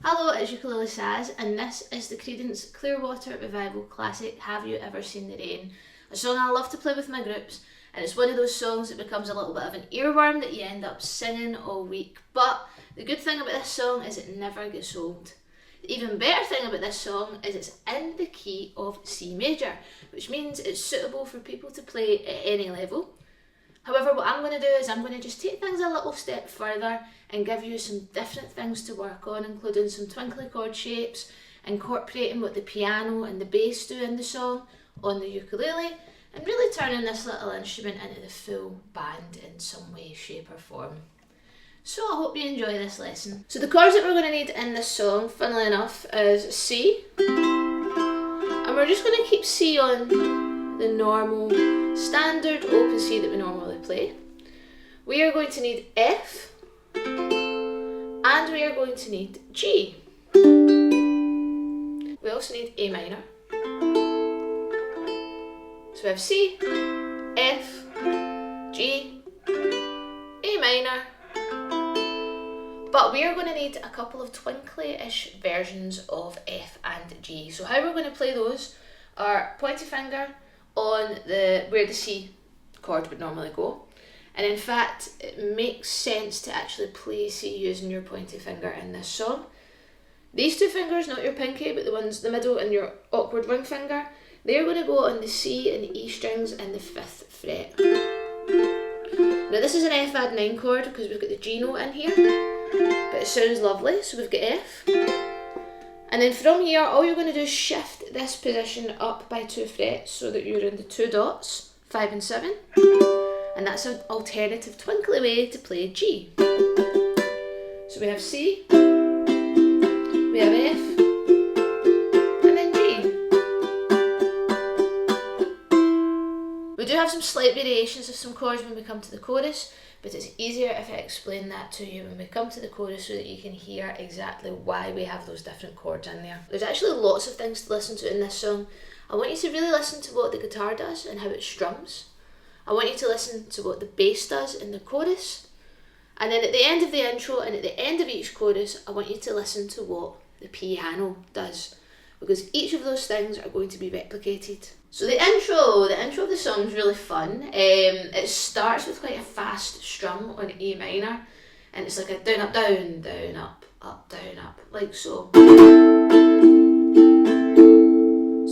Hello, it's Ukulele Saz, and this is the Creedence Clearwater Revival classic Have You Ever Seen the Rain? A song I love to play with my groups, and it's one of those songs that becomes a little bit of an earworm that you end up singing all week. But the good thing about this song is it never gets old. The even better thing about this song is it's in the key of C major, which means it's suitable for people to play at any level. However, what I'm going to do is I'm going to just take things a little step further and give you some different things to work on, including some twinkly chord shapes, incorporating what the piano and the bass do in the song on the ukulele, and really turning this little instrument into the full band in some way, shape or form. So I hope you enjoy this lesson. So the chords that we're going to need in this song, funnily enough, is C, and we're just going to keep C on the normal standard open C that we normally play. We are going to need F, and we are going to need G. We also need A minor. So we have C, F, G, A minor. But we are going to need a couple of twinkly-ish versions of F and G. So how we're going to play those are pointy finger on where the C chord would normally go. And in fact, it makes sense to actually play C using your pointy finger in this song. These two fingers, not your pinky, but the ones in the middle and your awkward ring finger, they're going to go on the C and the E strings in the 5th fret. Now this is an F add 9 chord because we've got the G note in here, but it sounds lovely, so we've got F. And then from here, all you're going to do is shift this position up by 2 frets so that you're in the 2 dots, 5 and 7. And that's an alternative twinkly way to play G. So we have C, we have F, and then G. We do have some slight variations of some chords when we come to the chorus, but it's easier if I explain that to you when we come to the chorus so that you can hear exactly why we have those different chords in there. There's actually lots of things to listen to in this song. I want you to really listen to what the guitar does and how it strums. I want you to listen to what the bass does in the chorus. And then at the end of the intro and at the end of each chorus, I want you to listen to what the piano does, because each of those things are going to be replicated. So the intro of the song is really fun. It starts with quite a fast strum on A minor, and it's like a down, up, down, down, up, down, up, like so. So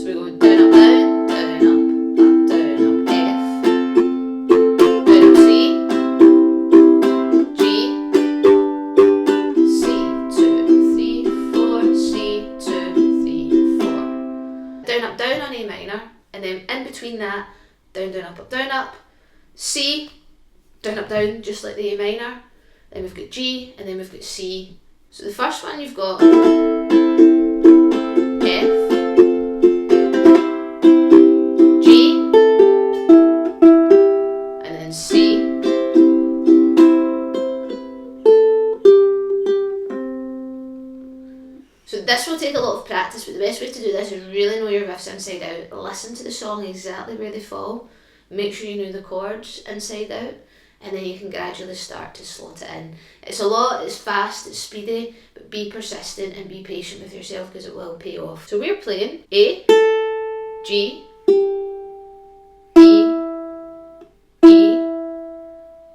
we go down, up, down, down, up, down, up, F, down, up, C, G, C, 2, 3, 4, C, 2, 3, 4. Down, up, down on A minor. And then in between that, down, down, up, C, down, up, down, just like the A minor. Then we've got G, and then we've got C. So the first one you've got F, G, and then C. So this will take a lot of practice, but the best way to do this is really know your riffs inside out. Listen to the song exactly where they fall. Make sure you know the chords inside out, and then you can gradually start to slot it in. It's a lot, it's fast, it's speedy, but be persistent and be patient with yourself because it will pay off. So we're playing A, G, E, E,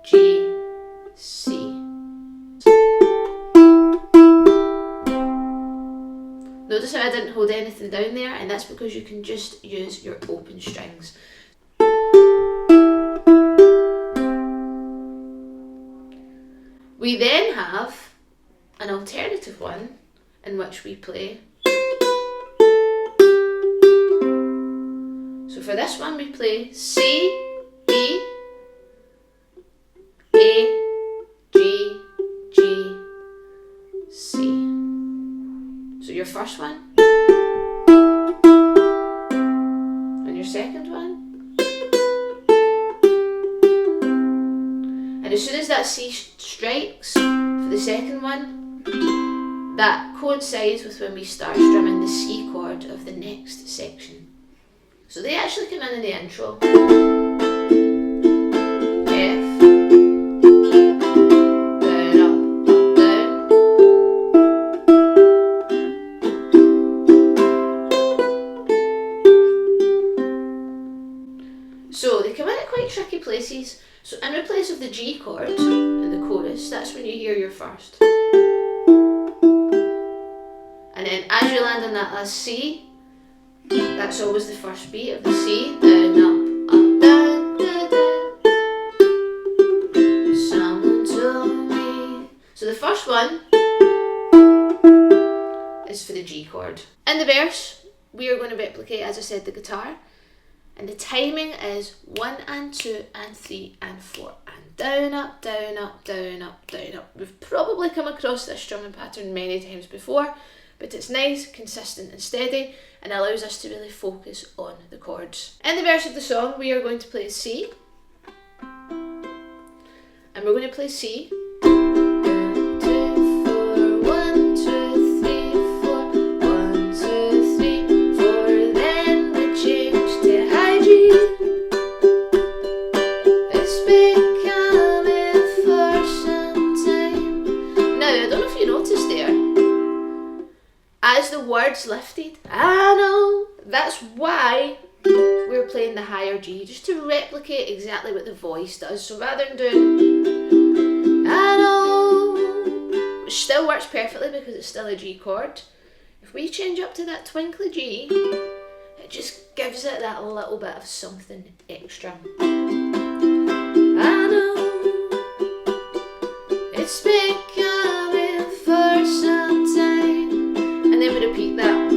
G, C. Notice how I didn't hold anything down there, and that's because you can just use your open strings. We then have an alternative one in which we play. So for this one we play C, E, A, G, G, C. So your first one, and your second one, and as soon as that C strikes for the second one, that coincides with when we start strumming the C chord of the next section. So they actually come in the intro. F, down, up, down. places. So in replace of the G chord in the chorus, that's when you hear your first. And then as you land on that last C, that's always the first beat of the C, down, up, down, down, down. Someone told me. So the first one is for the G chord. In the verse, we are going to replicate, as I said, the guitar. And the timing is 1 and 2 and 3 and 4 and down, up, down, up, down, up, down, up. We've probably come across this strumming pattern many times before, but it's nice, consistent and steady and allows us to really focus on the chords. In the verse of the song, we are going to play C. And we're going to play C. 1, 2, 4, 1, 2, 3, 4, 1, 2, 3, 4. Then we change to high G. It's been coming for some time. Now, I don't know if you noticed there, as the words lifted, I know, that's why we're playing the higher G, just to replicate exactly what the voice does. So rather than doing, I know, which still works perfectly because it's still a G chord, if we change up to that twinkle G, it just gives it that little bit of something extra. I know, it's been coming for some time. And then we repeat that.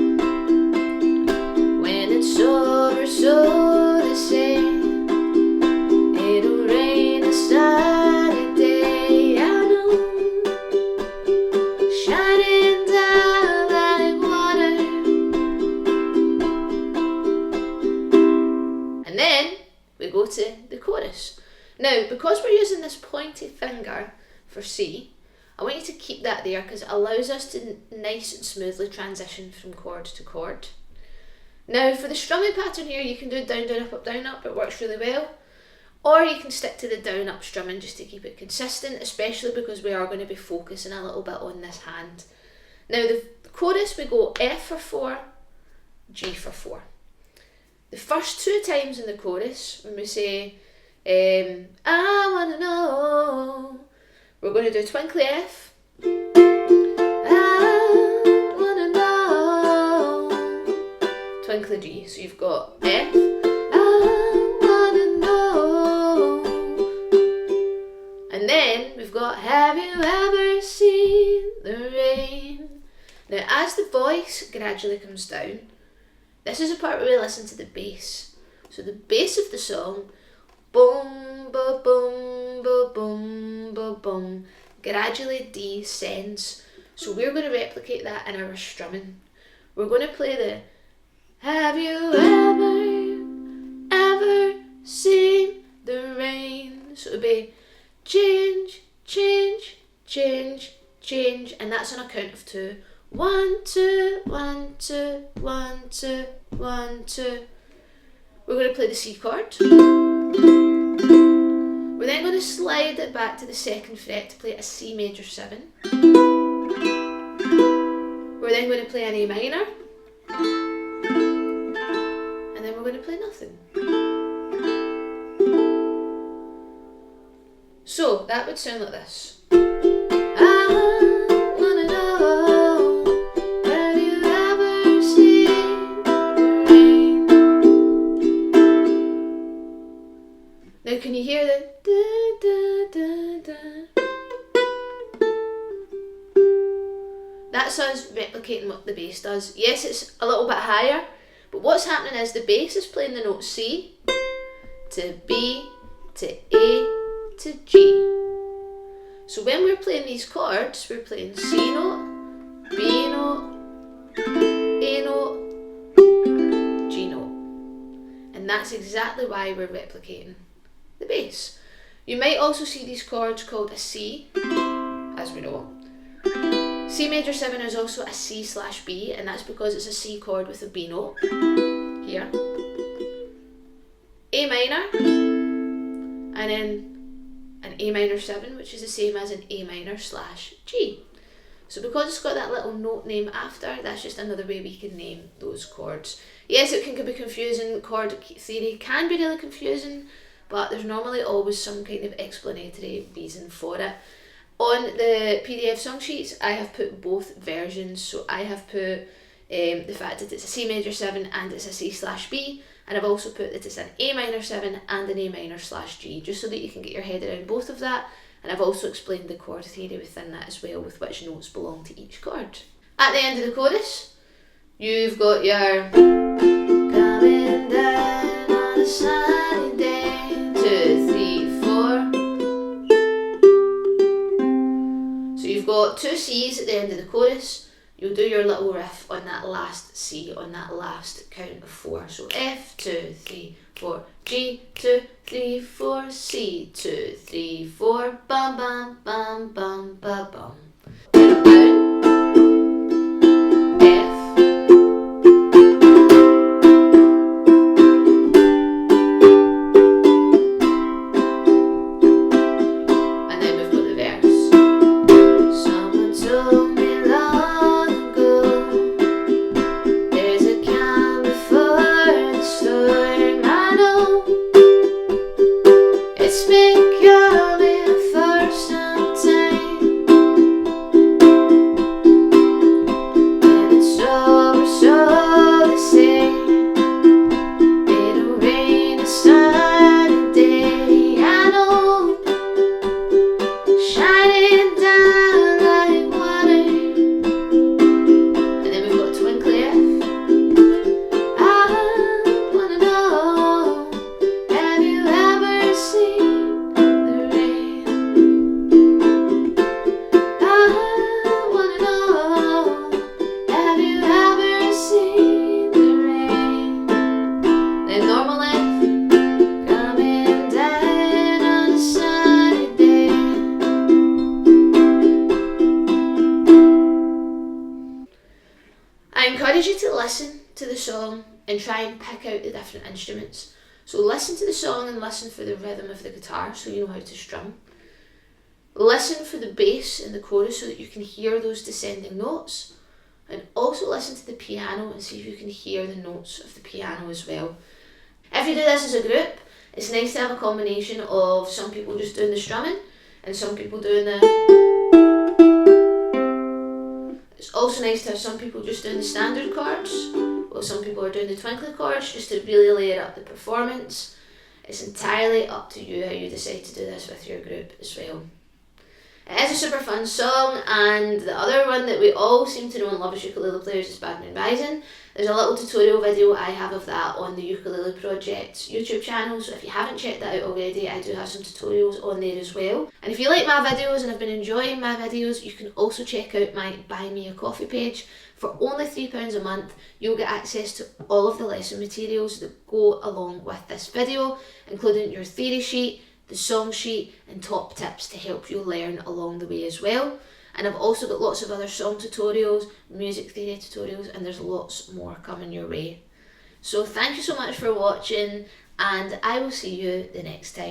When it's over, so they say, it'll rain a sunny day. I know, shining down like water. And then we go to the chorus. Now, because we're using this pointy finger for C, I want you to keep that there because it allows us to nice and smoothly transition from chord to chord. Now for the strumming pattern here, you can do down, down, up, down, up. It works really well. Or you can stick to the down, up strumming just to keep it consistent, especially because we are going to be focusing a little bit on this hand. Now the chorus, we go F for 4, G for 4. The first 2 times in the chorus, when we say, I wanna know, we're going to do twinkle F. I wanna know. Twinkle G. So you've got F. I wanna know. And then we've got have you ever seen the rain? Now as the voice gradually comes down, this is the part where we listen to the bass. So the bass of the song, boom, ba boom, ba boom, ba boom, gradually descends. So we're going to replicate that in our strumming. We're going to play the have you ever seen the rain? So it'll be change, change, change, change, and that's on a count of 2. 1, 2, 1, 2, 1, 2, 1, 2. We're going to play the C chord. We're then going to slide it back to the 2nd fret to play a C major 7. We're then going to play an A minor. And then we're going to play nothing. So that would sound like this. I wanna know, have you ever seen the rain? Now can you hear the da da da da? That's us replicating what the bass does. Yes, it's a little bit higher, but what's happening is the bass is playing the note C to B to A to G. So when we're playing these chords, we're playing C note, B note, A note, G note. And that's exactly why we're replicating the bass. You might also see these chords called a C, as we know. C major 7 is also a C/B, and that's because it's a C chord with a B note here. A minor, and then an A minor 7, which is the same as an A minor/G. So because it's got that little note name after, that's just another way we can name those chords. Yes, it can be confusing. Chord theory can be really confusing, but there's normally always some kind of explanatory reason for it. On the PDF song sheets, I have put both versions. So I have put the fact that it's a C major 7 and it's a C/B, and I've also put that it's an A minor 7 and an A minor/G, just so that you can get your head around both of that. And I've also explained the chord theory within that as well, with which notes belong to each chord. At the end of the chorus, you've got your coming down on a sunny day, 2, 3, 4. So you've got 2 C's at the end of the chorus. You'll do your little riff on that last C, on that last count of 4. So F, 2, 3, 4, G, 2, 3, 4, C, 2, 3, 4, bum bum bum bum ba bum. Down, F, and then we've got the verse. Someone told me long ago, there's a calm before the storm. I know it's been coming for some time, and it's over, so they say. It'll rain a sunny day, I know, shining down like water. And then we've got twinkle F. I wanna know, have you ever seen the rain? I wanna know, have you ever seen the rain? Then normal F, coming down on a sunny day. I encourage you to listen to the song and try and pick out the different instruments. So listen to the song and listen for the rhythm of the guitar so you know how to strum. Listen for the bass in the chorus so that you can hear those descending notes. And also listen to the piano and see if you can hear the notes of the piano as well. If you do this as a group, it's nice to have a combination of some people just doing the strumming and some people doing the... It's also nice to have some people just doing the standard chords, while some people are doing the twinkle chords, just to really layer up the performance. It's entirely up to you how you decide to do this with your group as well. It is a super fun song, and the other one that we all seem to know and love as ukulele players is Bad Moon Rising. There's a little tutorial video I have of that on the Ukulele Project's YouTube channel, so if you haven't checked that out already, I do have some tutorials on there as well. And if you like my videos and have been enjoying my videos, you can also check out my Buy Me a Coffee page. For only £3 a month, you'll get access to all of the lesson materials that go along with this video, including your theory sheet, the song sheet, and top tips to help you learn along the way as well. And I've also got lots of other song tutorials, music theory tutorials, and there's lots more coming your way. So thank you so much for watching, and I will see you the next time.